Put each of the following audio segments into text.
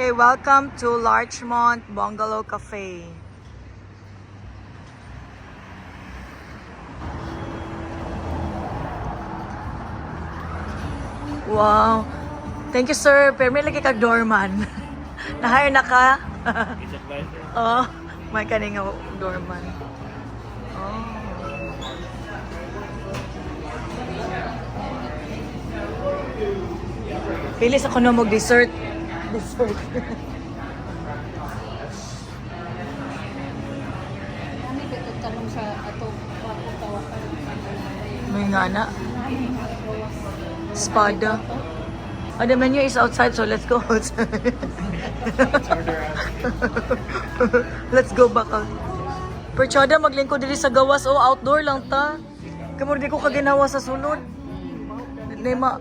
Okay, welcome to Larchmont Bungalow Cafe. Wow. Thank you, sir. Pero may lagi kag doorman. Na-hire na ka? Oh, may kaning doorman. Oh. Pilis ako na mag-dessert. Dessert. Kami katanong sa ato tawakan. May nga na. Spada. Oh, the menu is outside, so let's go outside. Let's go back out. Perchada, maglingkod dili sa gawas. Oh, outdoor lang ta. Kamor di ko kaginawa sa sulod. Nema.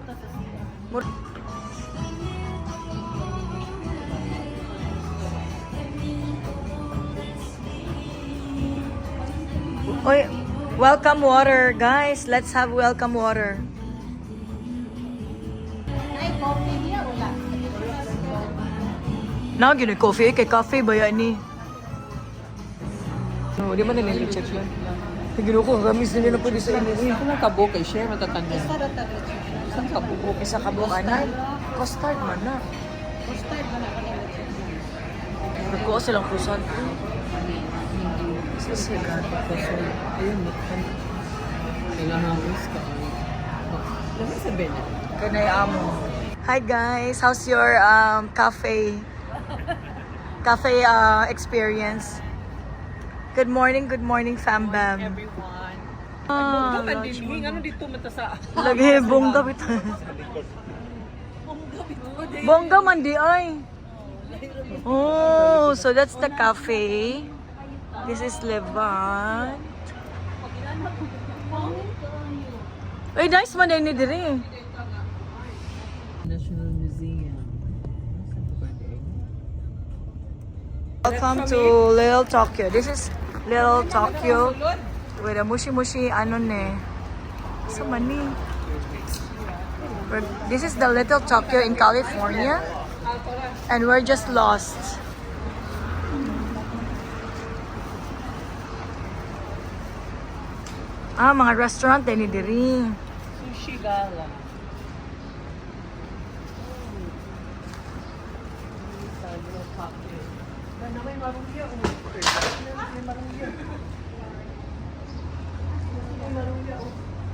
Oy, welcome water, guys. Let's have welcome water. Ay, coffee niya wala. Na, gino'y coffee. Kay coffee ba yan ni? No, di man na nilicheck yan. Tigino ko, ramis na nila pwede sa inyo. Kung kabo kay share matatanda. Saan ka po? Isa ka buong anak? Custard man na. Custard ba na kanila? Nagkuha silang croissant. Sisigan. Ayun, kailangan ko ka. Lama sa Bennett. Kanay amo. Hi guys, how's your cafe experience? Good morning, fam bam. Everyone. Ah, Bongga man din. Ano dito mata sa... lagi bongga bit. Bongga man di ay. Oh, so that's the cafe. This is Levant. Ay, nice man din ni diri. National Museum. Welcome to Little Tokyo. This is Little Tokyo with a mushi ano ne. So mani. This is the Little Tokyo in California, and we're just lost. Ah, mga restaurant din ni diri. Sushi Gala.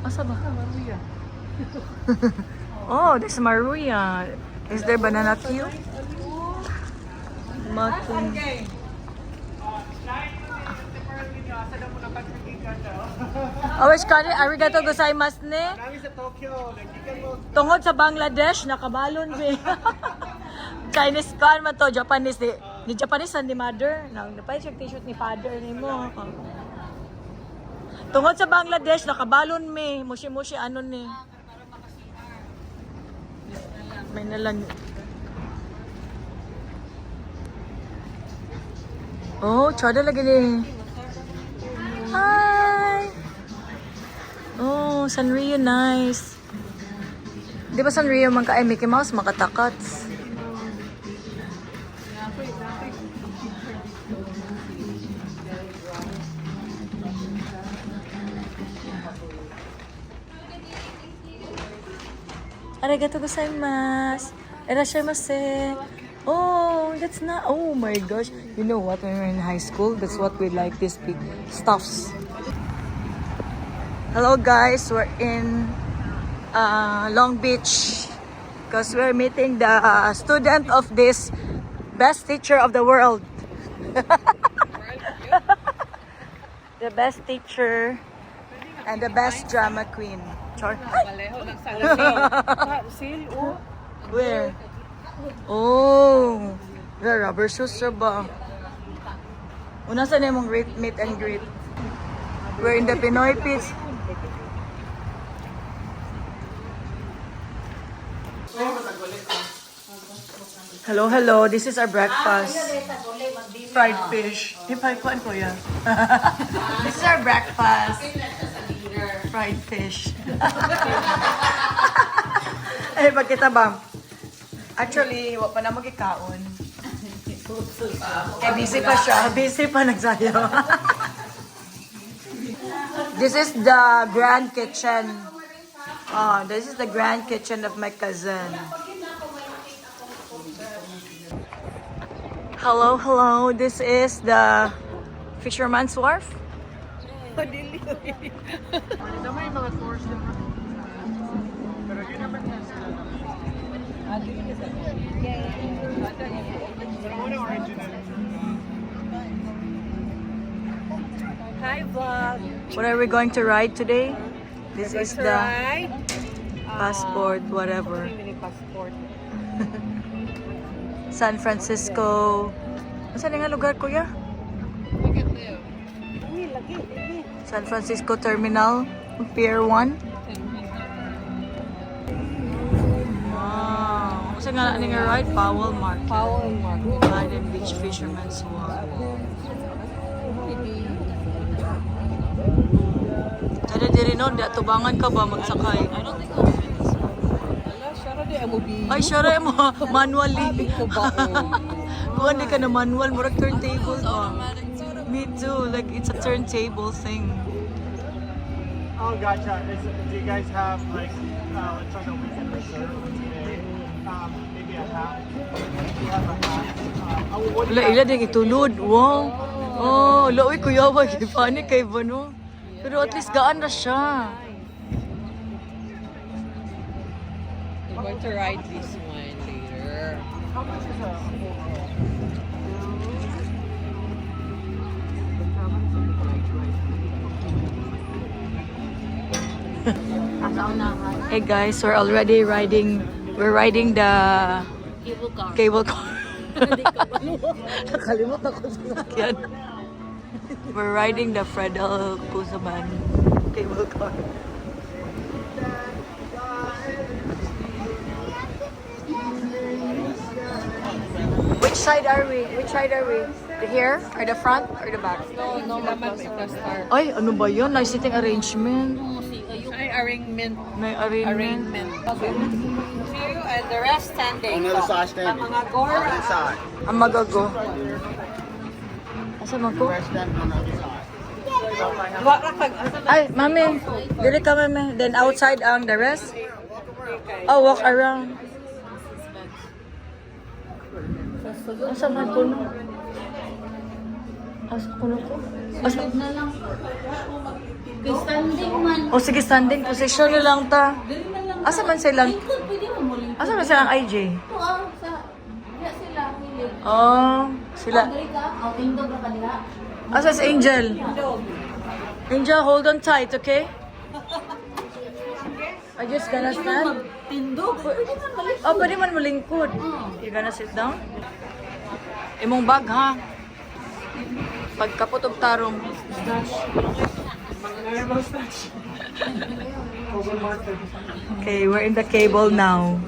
Asa ba? Oh, there's Maruya. Is there banana Q? Matun. Oh, which country? Arigato gozaimasu ne. Tungod sa Bangladesh, nakabalon be. Chinese kan man to, Japanese di. Ni Japanese ni mother. Napay check t-shirt ni father ni mo. Tungod sa Bangladesh, nakabalon me. Mushi ano ni. May nalang. Oh, chada lagi ni. Hi! Oh, Sanrio nice. Di ba Sanrio man ka ay Mickey Mouse makatakats? Arigato gozaimasu. Irashaimase. Oh, that's not. Oh my gosh. You know what? When we were in high school, that's what we like, these big stuffs. Hello guys, we're in Long Beach because we're meeting the student of this best teacher of the world. The best teacher and the best drama queen. Char. Where? Oh, the rubber shoes ba? Una sa na mong meet and greet. We're in the Pinoy Beach. Hello. This is our breakfast. Fried fish. Ipay-kuan ko yan. This is our breakfast. Fried fish. Eh, pagkita ba? Actually, wa pa na magikaon. Kaya busy pa siya. Busy pa nagsayo. This is the grand kitchen. Oh, this is the grand kitchen of my cousin. Hello, hello. This is the Fisherman's Wharf. Hi, vlog. What are we going to ride today? This is the Right? passport, whatever. Mini passport. San Francisco. Saan nga lugar, kuya? San Francisco Terminal, Pier 1. Wow. Saan nga nga ride? Powell Market. Powell Market. Garden Beach Fisherman's Wharf. Tada diri no, di atubangan ka ba magsakay? Ala, syara di MOB. Ay, syara mo, manually. Ko ba? Kung hindi ka na manual, murag turntable ba? Me too, like it's a turntable thing. Oh, gotcha. Do you guys have like let's on the weekend reserve today? Maybe a half. You have a half. What Wala, ila din itulod. Wow. Oh, laoy kuya, wag funny kay Vano. Pero at least gaan na siya. I'm going to ride this one later. how much is a Hey guys, we're riding the cable car. Nakalimot ako sa sakyan. We're riding the Fredel Kuzaman cable car. Which side are we? The here? Or the front? Or the back? No, naman sa start. Ay, ano ba yun? Nice sitting arrangement. Ay, arrangement. May arrangement. Okay. Two and the rest standing. On the other side standing. Ang mga gore. side? Ang magago. Asa man ko? Rest them on the other side. Duwa ra kag Ay, mami. Dili ka, mami. Then outside ang the rest? Oh, walk around. Asa man ko no? Asa ko no ko? Asa? Na lang. Standing man. Oh, sige, standing position na lang ta. Asa man silang? Lingkod, pwede mo mo lingkod. Asa man silang IJ? Ito sa... Diya sila, hilig. Oh, sila. Dali ka, tindog ra ka nila. Asa si Angel? Angel, hold on tight, okay? I just gonna stand. Tindog? Pwede man balik. Oh, pwede man malingkod. You gonna sit down? Imong bag, ha? Pagkapot og tarong. Okay, we're in the cable now.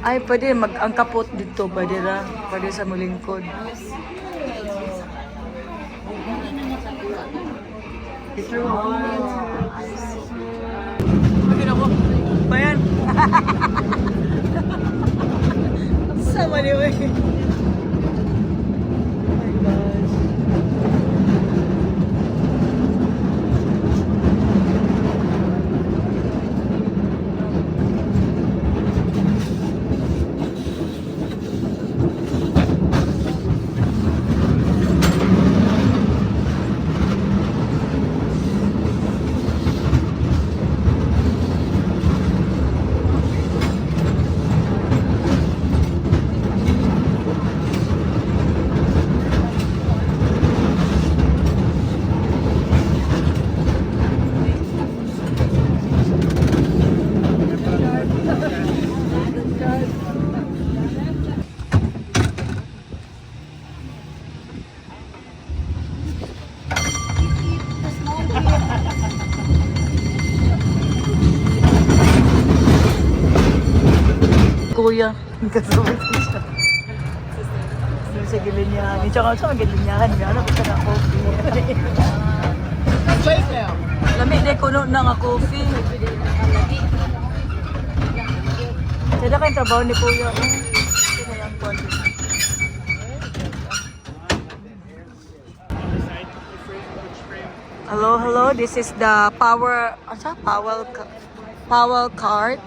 Ay, pwede ang kapot dito, pwede ra. Pwede sa mulingkod. Pwede ako. Bayan. Sama niyo eh. Kuya, kasama siya. Sa gilinyahan. Tsaka sa gilinyahan nga, ano ka na coffee. Lamig na kuno na nga coffee. Kaya kayong trabaho ni Kuya. Sino yung body? Hello, hello. This is the Powell cart.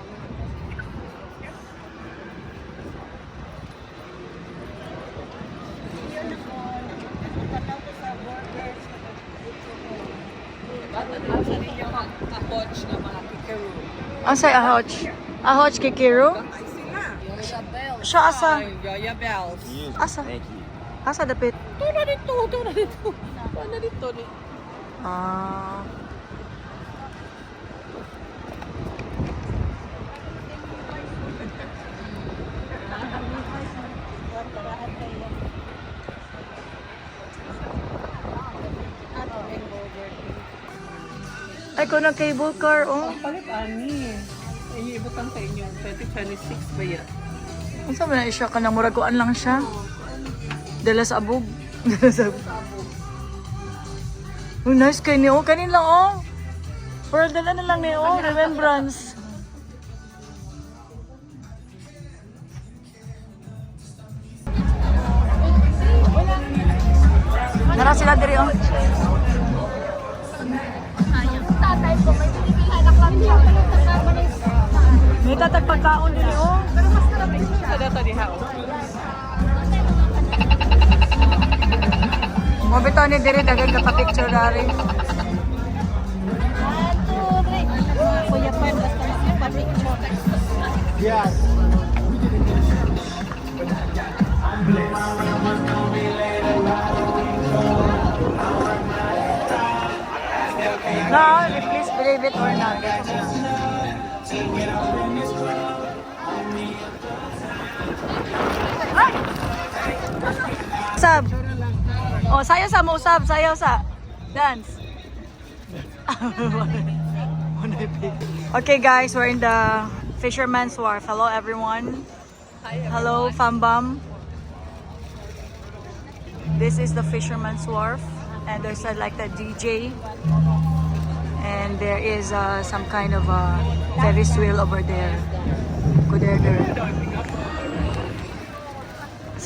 Ahoch na mga kikaru. Asa ahoch? Ahoch kikiru? Siya asa? Yaya bells. Asa? Asa dapit? Tuna dito. Tuna dito ni. Ah. Ay, kung cable car, oh. Palit ani. Ay, ibutang sa inyo. 2026 ba yan? Ang sabi na siya ka nang muraguan lang siya. Dala sa abog. Dala sa abog. Oh, nice kay ni, oh. Kanin lang, oh. Pero dala na lang ni, oh. Remembrance. Nara sila diri, oh. Tatay ko, may binibilhan ng lapya. May tatag pagkaon diri, oh. Pero mas karapin siya. Sa data ni How. Mo bitaw ni diri daghan ka pa-picture dari. 1, 2, 3. Kuya Pan, basta mas pa-picture. Yes. No, please believe it or not. Ay! Sab. Oh, sayo sa mo, Sab. Sayo sa. Dance. Okay guys, we're in the Fisherman's Wharf. Hello everyone. Hello Fambam. This is the Fisherman's Wharf. And there's like the DJ. And there is some kind of a Ferris wheel over there. Go there.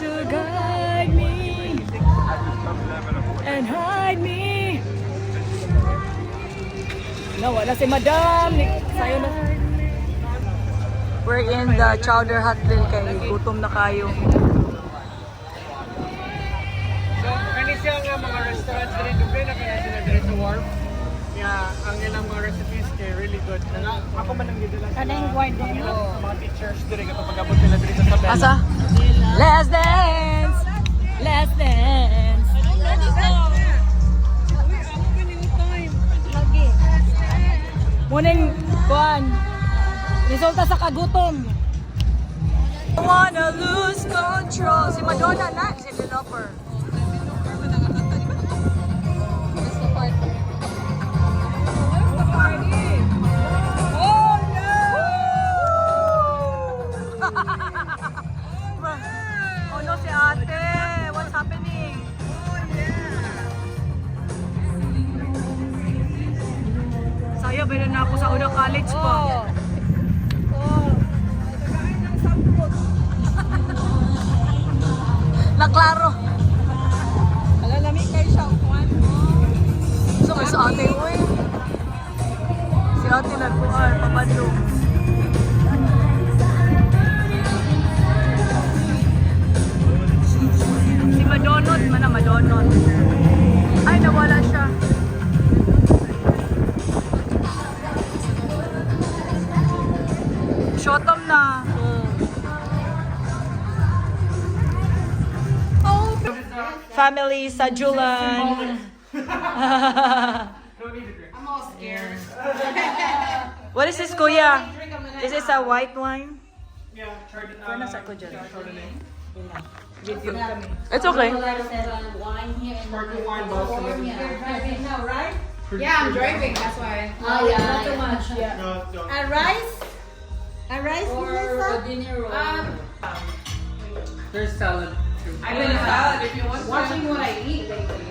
To guide me and hide me. No, wala si Madam. Sayo na. We're in the Chowder Hut din kay gutom na kayo. So, kani siya nga mga restaurants diri duble na kana sila diri sa wharf. Yeah, ang ilang mga recipes kay really good. Ako man ang gidala. Ano yung guard mo? Mga teachers diri kapag pag-abot nila diri sa tabela. Asa? Let's dance! Let's dance! Muning, kuan, resulta sa kagutom. I wanna lose control. Si Madonna na, si developer. Oh no, si ate. What's happening? Sayo, pero na ako sa unang college pa. Naklaro. Alalami kayo siya. So, kay sa ate, uy. Si ate nagkuhan, papadlong. Si Madonot, Madonot. Ay, nawala siya. Shotom na. Family sa Julan. I'm all scared. What is this, Kuya? Is this a white wine? Yeah, Ano sa ko dyan? Chardonnay. It's okay. Wine here and Sparkling wine, Boston. Yeah, I'm driving. That's why. Oh, yeah. Not too much. Yeah. No, don't. A rice? A rice, Melissa? dinner roll. There's salad too. I mean salad if you want. Watching what I eat lately.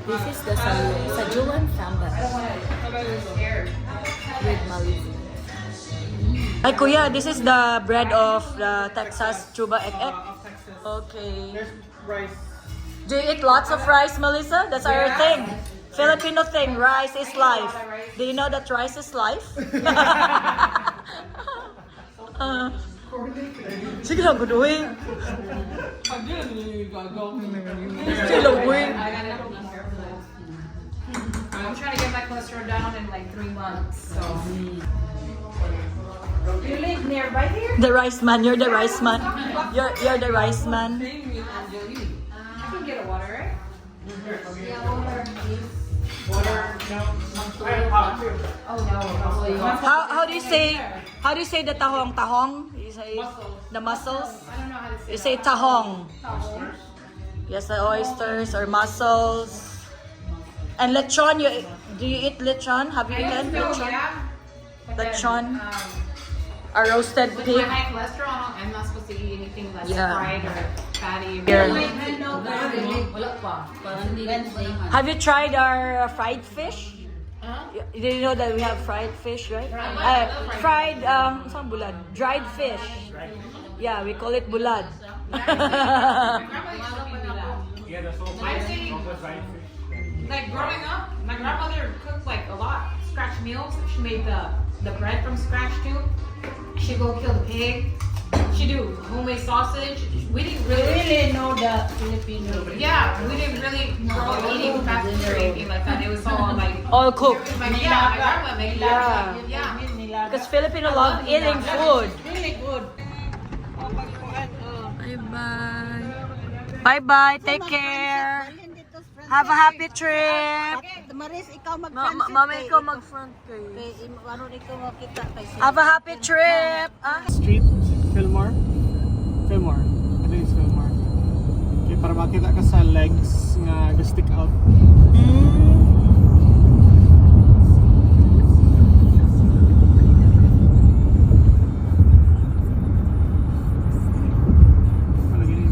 This is the Sajulan Samba I'm scared. with Malibu. Ay, kuya, this is the bread of the Texas Chuba Ek Ek. Of Texas. Okay. There's rice. Do you eat lots of rice, Melissa? That's our thing. Filipino thing, rice is life. Do you know that rice is life? Sige lang, guduhin. Sige lang, guduhin. I'm trying to get my cholesterol down in like 3 months. So. You live nearby here? The rice man, you're the rice man. You're the rice man. I can get a water, right? Yeah, water, please. Water, no. I have hot too. Oh no. How do you say the tahong? You say the mussels? I don't know how to say You say tahong. Yes, the oysters or mussels. And lechon, do you eat lechon? Have you eaten lechon? Lechon? A roasted With pig. my high cholesterol, I'm not supposed to eat anything that's Yeah. fried or fatty. Yeah. Have you tried our fried fish? Did you know that we have fried fish, right? Fried, saan bulad? Dried fish. Yeah, we call it bulad. Yeah, the soul I think, like growing up, my grandmother cooked like a lot. Scratch meals. She made the bread from scratch too. She'd go kill the pig. She do homemade sausage. We didn't really know the Filipino. Yeah, we didn't really grow up eating fast food or anything like that. It was all like, All cooked. like yeah, my grandma made Yeah. yeah. Because Filipino love eating food. Really good. Bye-bye. Bye-bye. Take care. Have a happy trip. Maris, ikaw Mama, ikaw mag-front kayo. Ano ikaw makita kay Have a happy trip. Ah? Street, Fillmore. Fillmore. I think it's Fillmore. Okay, para makita ka sa legs nga stick out.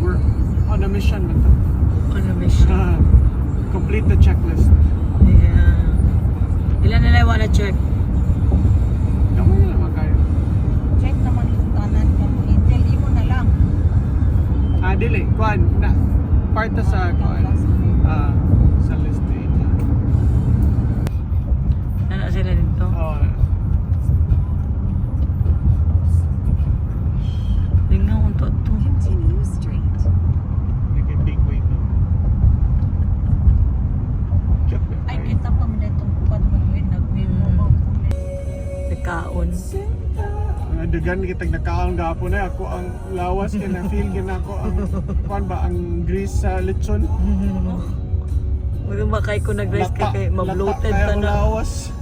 We're on a mission man to. On a mission. Complete the checklist. Yeah. Ilan na wanna check? Kamu na naman kayo. check naman yung tanan kung intel mo na lang. Dili, kuan na part ta sa kuan. Sa list eh. Ano sila dito? Oh, Tingnan kung to. Continue straight. like a big window. Ay, kita pa man itong kupat mag-win, nag-win mo mo. Nagkaon. Dugan kitag nakaon gapon na ako ang lawas kay na feel gina ako ang kuan ba ang grease sa lechon. Wala makay ko nag-rice kay mabloated lata pa kaya na. lawas.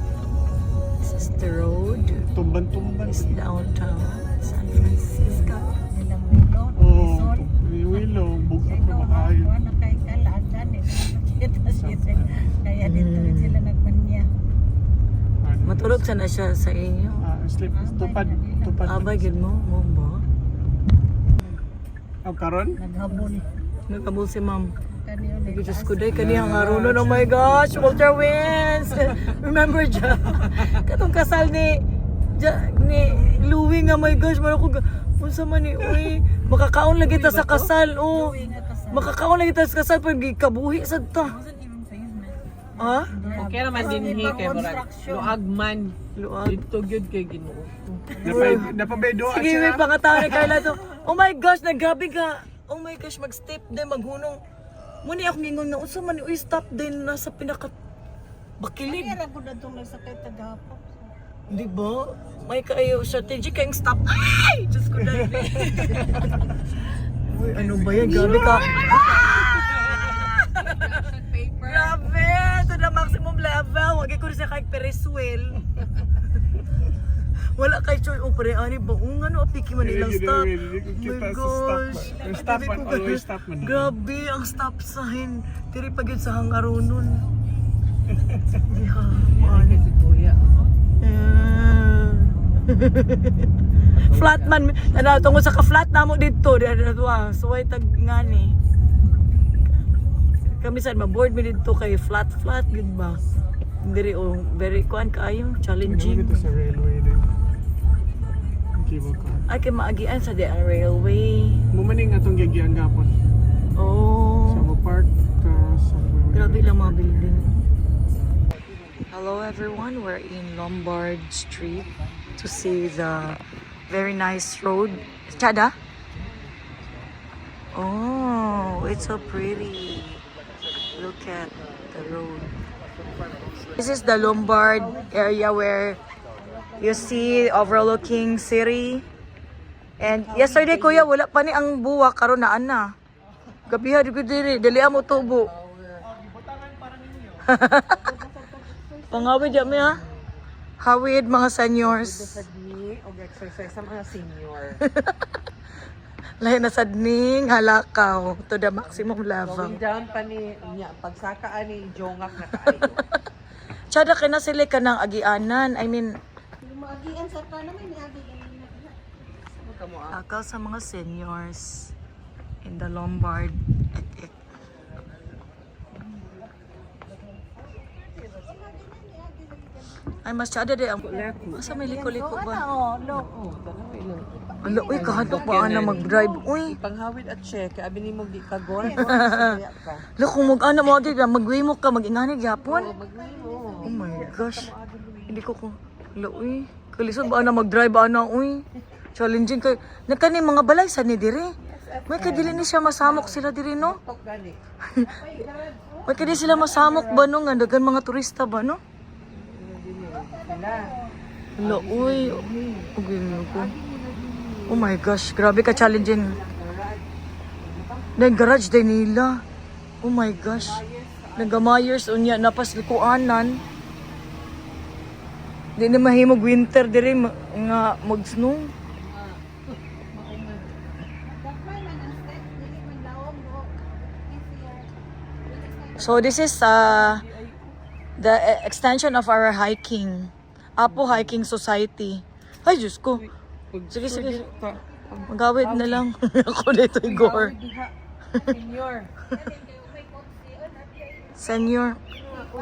This is the road. Tumban-tumban. It's downtown San Francisco. Nilang wilon, Oh, resort. wilo, buka pa Ikaw makayo. ako, ano kay kaladan eh. Kita sila. Kaya dito rin sila nagmanya. Matulog sana siya sa inyo. Sleep, tupad. Abay, gid mo ba? Ang karon? Naghabol. Nagkabul si ma'am. Kaniyo na Diyos ko day, kaniyang arunon. Oh my gosh, Walter wins! Remember dyan? Katong kasal ni Louie nga, my gosh, mara ko, unsa man ni, uy, makakaon lagi ta sa kasal, oh. Makakaon lagi ta sa kasal, pag kabuhi sa ta. Ha? Okay naman din kay Murag. Luag man. Luag. Dito gyud kay Ginoo. Napabedo Sige, may pangatawa ni Carla to. Oh my gosh, naggabi ka. Oh my gosh, mag-step din, maghunong. Muna ako ngingon na, unsa man ni, uy, stop din, nasa pinaka bakilid. Kaya ko na itong nagsakay tagapok. Di ba? May kayo strategy kayong stop. Ay! Diyos ko dahil. Uy, ano ba yan? Grabe ka. Grabe! To the maximum level. Huwag ko rin siya kay Ferris wheel. Wala kay choice. O, pare, ani ba? Ano, apiki man nilang stop. Oh my gosh. Stop man, always stop man. Grabe, ang stop sign. Tiri pag yun sa hangaronon. Yeah, man. Si Kuya. Flatman, ano, tungkol sa ka-flat na mo dito. Suway tag ngani. Kami saan, maboard mi dito kay flat, good ba? Very, very kuan kaayo, challenging. Dito sa railway din. cable car. Ay, kay maagian sa di ang railway. Mumaning atong gigian gapon. Oh. Sa mo park somewhere. Grabe lang mga building. Hello everyone, we're in Lombard Street to see the very nice road. Chada? Oh, it's so pretty. Look at the road. This is the Lombard area where you see overlooking city. And yesterday kuya, wala pa ni ang buwak karon na ana. Gabiha di ko diri, dali mo tubo. Pangawid ya mi ha. Hawid mga seniors. Sadni og exercise sa mga senior. Lahi na sadning halakaw to the maximum level. Going down pa ni niya pagsakaan ni jongak na kaayo. Tsada kay na sila ka ng agianan. I mean, Maagian sa ka naman ni abi Kamo akaw sa mga seniors in the Lombard. Ay, mas tsada de ang... Asa may liko-liko ba? Oh, no. Ala, uy, kahadok ba na mag-drive? Uy, Panghawid at check, abi nimo gi kagon. la kung mag-ana mo agi, mag-way mo ka, mag-ingani gyapon. Magmimo. Oh my gosh. Hindi ko ko... Ala, uy. Kalisod ba na mag-drive ana, uy. Challenging kay... Nagkani mga balay sa ni dire. May kadili ni siya masamok sila dire, no? Tok gani. May kadili sila masamok ba, no? Nga dagan mga turista ba, no? Ala, uy. Okay, ko. Oh my gosh, grabe ka challenging. Nang garage din nila. Oh my gosh. Nagamayers unya napas likuanan. Di na mahimog winter diri nga mag-snow. So this is the extension of our hiking. Apo Hiking Society. Ay, Diyos ko. Sige, sige. Magawid na lang. Ako dito, Igor. Senior. Senior.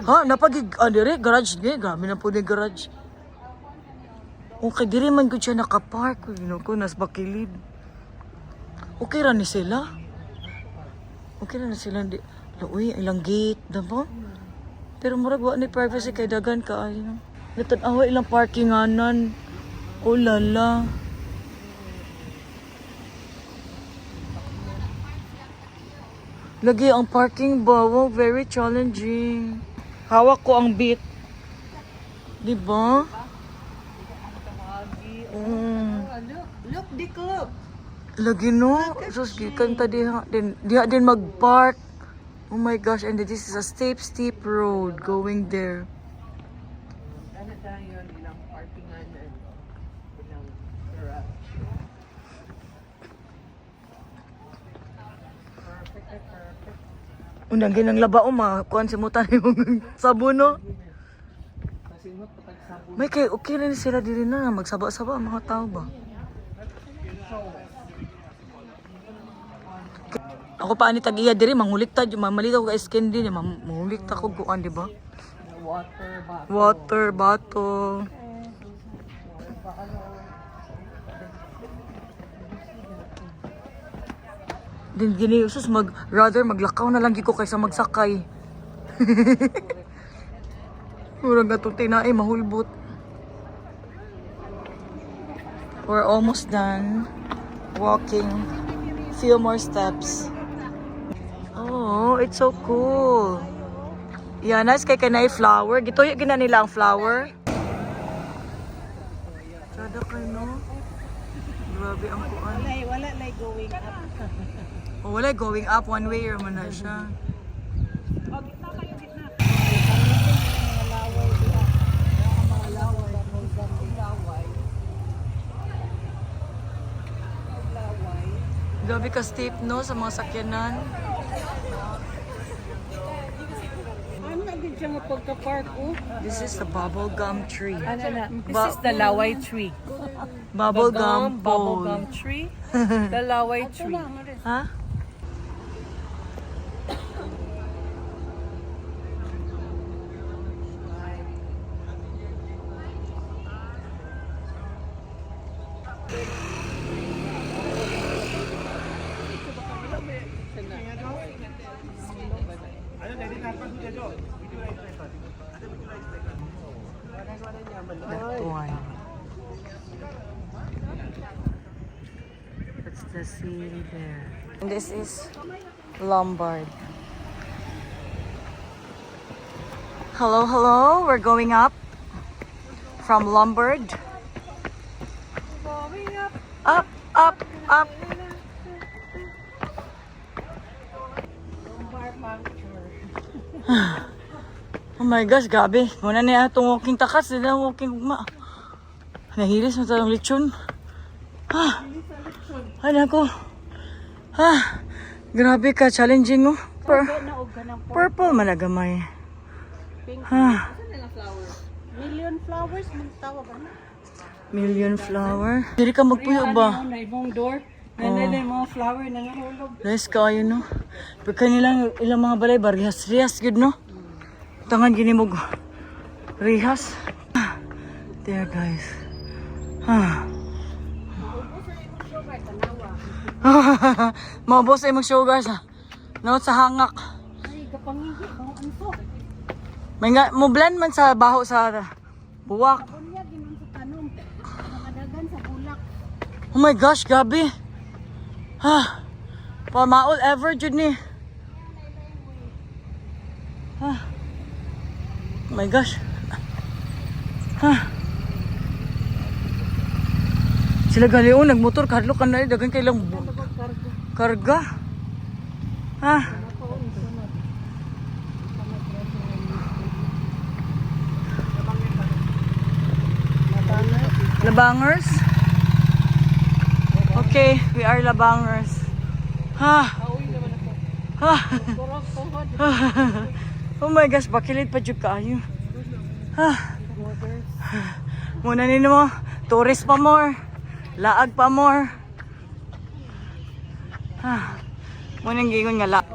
Ha, napagig... dire, garage niya. Grabe na po ni garage. Okay, dire man ko siya nakapark. Yun ko, nas bakilid. Okay ra ni sila. Okay ra ni sila. Uy, ilang gate. Diba? Pero murag wa ni privacy kay dagan ka. Natanawa ilang parkinganan. Oh lala. Lagi ang parking ba? Wow, very challenging. Hawak ko ang beat. Diba? Look di club. Lagi no. Sus, gikan ta diha din mag-park. Oh my gosh, and this is a steep road going there. Ano tayo ilang parkinganan. Ilang garage. Perfect. Unang ginang laba kuan si mutan yung sabon no. Kasi mo patag sabon. May kay okay na ni sila diri na magsaba-saba ang mga tao ba. Ako pa ani tag-iya diri manguliktad yung mamalitaw ka skin din manguliktad ko kuan di ba? Water bottle. Din gini usus rather maglakaw na lang gyud ko kaysa magsakay. Murag atong tinae mahulbot. We're almost done walking. Few more steps. Oh, it's so cool. Yeah, nice kay kanay flower. Gituyo gina nila ang flower. Sada kay no. Grabe ang kuan. Wala like going up. Oh, wala going up one way or man na siya. Grabe ka steep no sa mga sakyanan. Ano na din siya mapagka-park This is the bubble gum tree. Ano na? This is the laway tree. Bubble gum pole. Bubblegum tree. The laway tree. Ha? That one. That's the city there. And this is Lombard. Hello, hello. We're going up from Lombard. Up, up, up. Oh my gosh, gabi. Muna niya itong walking takas. Sila walking ugma. Nahilis mo talang lechon. Ano ko? Grabe ka. Challenging mo. Purple managamay. Million flowers, magtawag ano? Million flower. Diri ka magpuyo ba? Na ibong door. Nanay mga flower na nahulog. Nice kayo, no? Pero kanilang ilang mga balay ba? Rihas, good, no? Tangan ginimog. Rihas. There, guys. Maubos ay mag-sugar sa. No, sa hangak. Ay, kapangihi. Bang anto. May nga, mo blend man sa baho sa buwak. Kunya, ginan sa tanong. Nakadagan sa bulak. Oh my gosh, gabi. Pamaol ever, jud ni. Oh my gosh. Sila galiw, nagmotor, kadlo ka na, dagan kailang karga. Labangers? Okay, we are Labangers. Oh my gosh, bakilit pa jud kaayo. Muna nino mo, tourist pa more. Laag pa more. Munang gingon nga laag.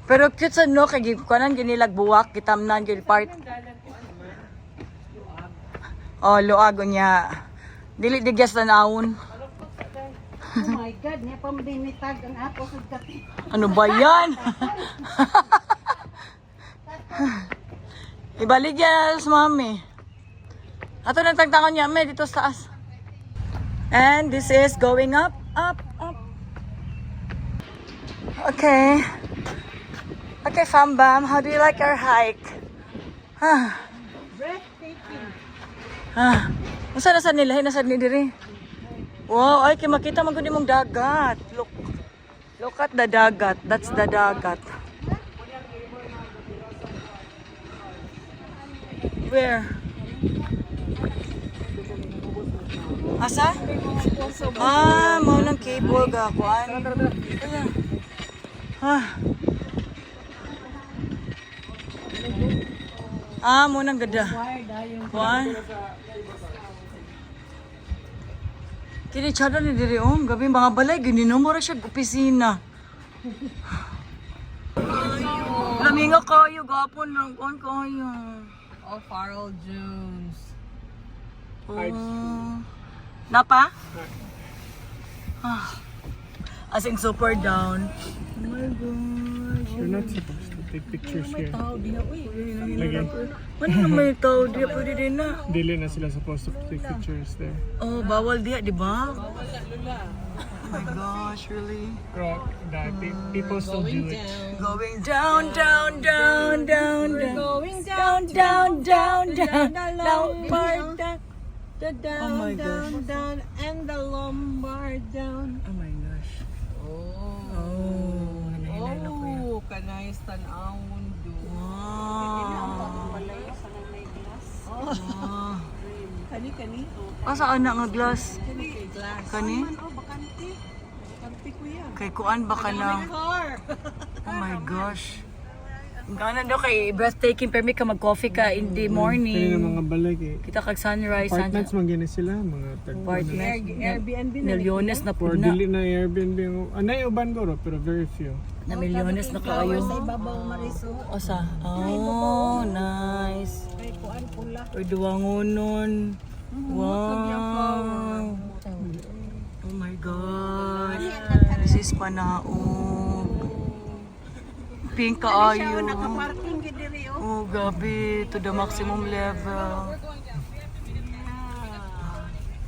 Pero cute sa no, kay kuanan ginilag buwak, kitamnan gid part. Oh, luag unya. Dili digyas tanawon. Oh my God, niya pa madinitag ang apo sa kati. Ano ba yan? Ibalik yan sa mami. Ato nang tagtangan niya, may dito sa taas. And this is going up, up, up. Okay. Okay, Fambam, how do you like our hike? Breathtaking. Nasaan nila? Nasaan ni diri? Wow, ay kay makita man gud imong dagat. Look at the dagat. That's the dagat. Where? Asa? Mao nang cable ga kuan. Mo nang gada. Kuan. Kini tsada ni diri gabi mga balay gininumura siya opisina. Laminga kayo gapon lang kon kayo. Oh, Farrell Jones. Napa? As in super down. Oh my gosh. You're not supposed to take pictures here. Again. Ano na may tao? Di pwede din na. Dili na sila supposed to take pictures there. Oh, bawal diya, di ba? Oh my gosh, really? Pero people still do it. Going down, down, down, down, down. Going down, down, down, down, Lombard. Down, Oh my gosh. down, and the Lombard down. Oh my gosh. Oh. Hinahinay na ko yan. Oh, kanayas tan-awon do. Wow. Kani. Asa anak nga glass? Kani kay glass. Kani? Oh, bakante. Kanti ko yan. Kay kuan ba ka na? Car. Oh my gosh. Gana daw kay breathtaking permit ka mag-coffee ka in the Kaya morning. ng mga balag eh. Kita kag sunrise, Apartments man gini sila, mga apartment. Airbnb na. Milyones na po Or na. dili na Airbnb. Anay uban goro, pero very few. Na milyones na kayo. Sa ibabaw mariso. Osa. Oh, nice. Ay, kuan pula. Or duwangonon. Wow. Oh my God. This is Panaog. Pink kaayo. Nakaparking gid diri oh. Oh, gabi. To the maximum level.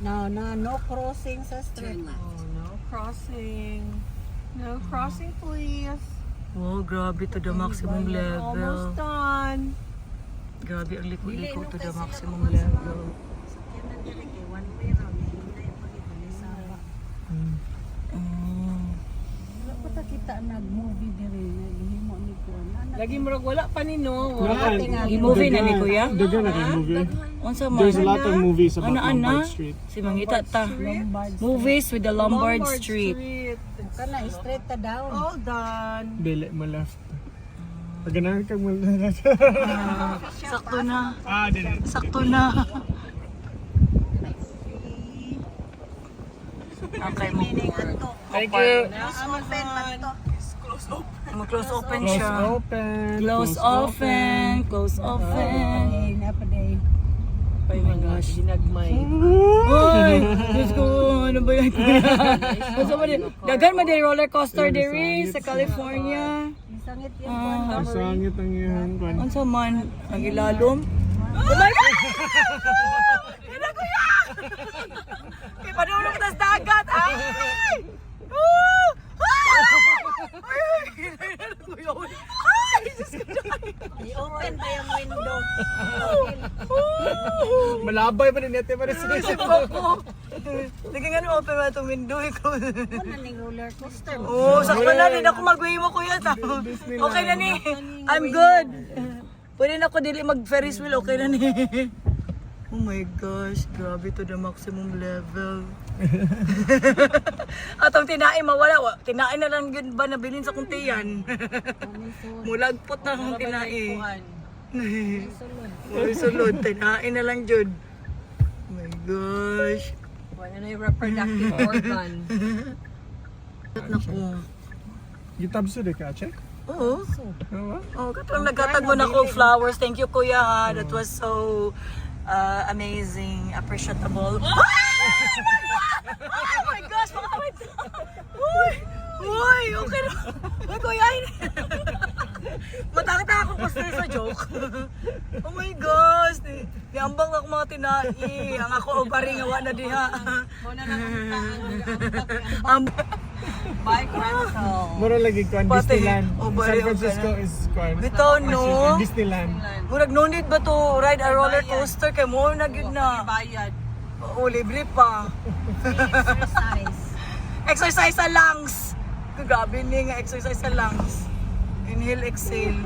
No crossing sa street. Oh, no crossing. No crossing, please. Oh, grabe. To the maximum level. Almost done. Grabe ang liko-liko to the maximum level. Sakyanan diri kay one way ra hinay pagibali sa. Wala pa ta kita nag-movie diri naghimo ni ko. Lagi murag wala pa ni no. I-movie na ni Kuya? Dagan na kay movie. Unsa There's a man? lot of movies about Ana, ana? Lombard Street. Si Mangita ta. Lombard. Movies with the Lombard Street. Kana straight ta down. All done. Dili mo left. Paganahan ka mo Sakto na. dili. Sakto na. Okay mo. Thank you. Open man to. Mag-close open Close siya. open. Close open. Close open. Napaday. Oh my gosh. Ginagmay. Ay! Diyos ko, ano ba yan? Basta ba din? Dagan mo din roller coaster diri sa California. Sangit yan Ah, Ang sangit ang iyan. unsa man? Ang ilalom? Oh my God! Ina kuya! Kay padulong tas dagat! Ay! Woo! Ah! Ay! Kuya, uy. Ay! Diyos ko, I-open ba yung window? Malabay pa rin natin para sa Lagi nga open ba itong window ko? Ano ning roller coaster? Oo, sakto na rin ako mag-way mo kuya. Okay na ni. I'm good. Pwede na ako dili mag-Ferris wheel. Okay na ni. Oh my gosh, grabe to the maximum level. Atong tinain mawala. Tinain na lang yun ba nabilin sa kuntiyan? Mulagpot na akong tinain. Uy, sulod. Tinain na lang yun. Oh my gosh. Wala na yung reproductive organ. Naku. Gitab sa ka, check? Oo. Oh, katong nagkatag mo na ko flowers. Thank you, Kuya. Ha. That was so amazing, appreciable. Oh my gosh, makakawit. Uy, uy, okay na. Uy, Kuya. Matakita ako pa sa joke. Oh my gosh. Niambang ako mga tinai. Ang ako obari nga wala diha. Muna na Ang bike rental. Mura lagi kuan Pati, Disneyland. bari, San Francisco okay. is kuan. bitaw no. Disneyland. Murag no need ba to ride a roller coaster kay mo na gyud na. Bayad. Oo, libre pa. Exercise. Exercise sa lungs. Grabe ni nga exercise sa lungs. Inhale, exhale.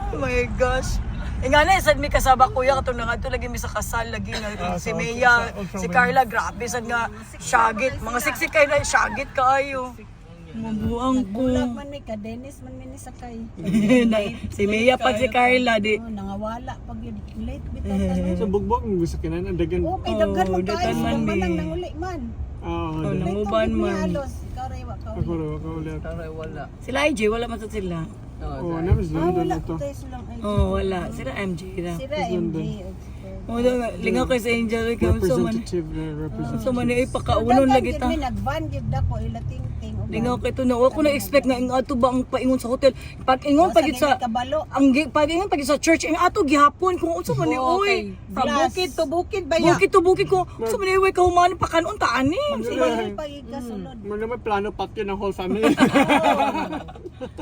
Oh my gosh. Nga na, sad mi kasaba kuya katong nangadto lagi mi sa kasal lagi nga si Mia, si Carla grabe sad nga syagit, mga siksik kay na syagit kaayo. Mabuang ko. Bulag man mi ka Dennis man mi ni sakay. Si Mia pag si Carla di. Oh, nangawala pag yun. Late bitaw Sa bugbog ng gusto kinan ang dagan. Okay, daghan man daghan kayo. man, Man lang mi. nanguli man. Oh, Oh, nanguban man. Ikaw rewa ka. ako raw ka ulit. Taray wala. Sila IJ wala man to sila. Oh, namis Ah, London wala ito. tayo silang ay. Oh, wala. Sila MJ na. Sila MJ. Oh, lingaw kay sa Angel kay so man. Representative na representative. So man ay pakaunon lagi ta. Mi nagvan gyud dako ila ting-ting. Lingaw kay to na ako na expect nga ang ato ba ang paingon sa hotel. Pag ingon pagit sa kabalo. pag ingon pagit sa church ang ato gihapon kung unsa man ni oy. From bukid to bukid ba ya? Bukid to bukid ko. Unsa man ni way kahuman pa kanon ta ani. Sige pagikasulod. Mo naman plano patyo ng whole family.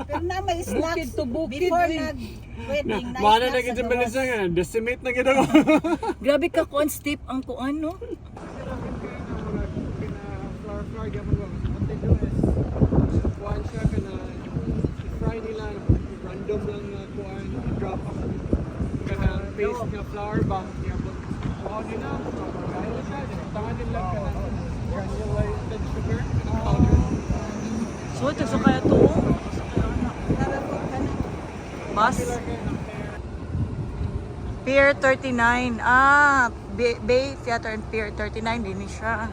Pero na may snacks Bukid to bukid, before eh. nag-wedding. night Mana na snacks kita sa balisa gawas. nga, decimate na kita ko. Grabe ka kuan steep ang kuan no. Kuhan siya ka na fry nila, random lang na kuhan, drop off ka na paste nga flour ba, kuhan nila, kaya na siya, tangan nila ka na granulated sugar, powder. So ito sa kaya to. Bus. Pier 39. Ah, Bay Theater and Pier 39 din siya.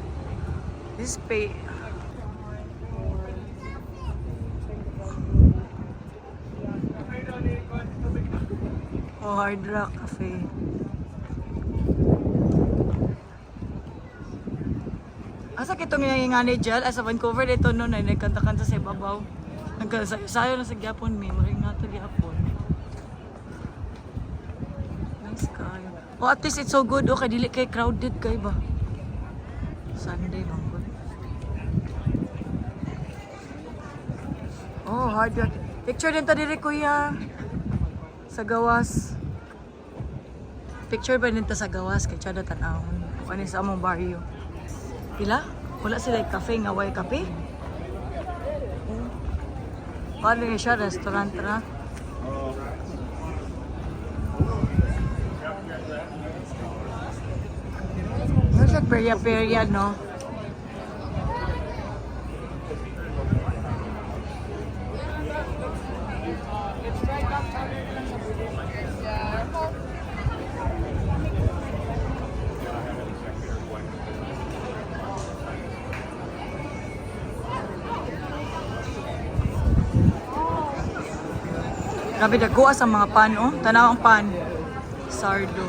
This pay. Oh, Hard Rock Cafe. Asa kitong nga ni Jel as sa Vancouver dito no na nagkanta-kanta sa ibabaw. Nagsayo na sa gyapon mi, maring nga to gyapon. Nice kayo. Oh, at least it's so good. Okay, dili kay crowded kay ba? Sunday bang good. Oh, hard work. Picture din ta diri kuya. Sa gawas. Picture ba din ta sa gawas kay Chada tanahon. Kani sa among barrio. Pila? Wala sila cafe nga way kape? Paano nga siya? Restaurant na? Ano siya? Perya-perya, no? Grabe dagko sa mga pan, oh. Tanaw ang pan. Sardo.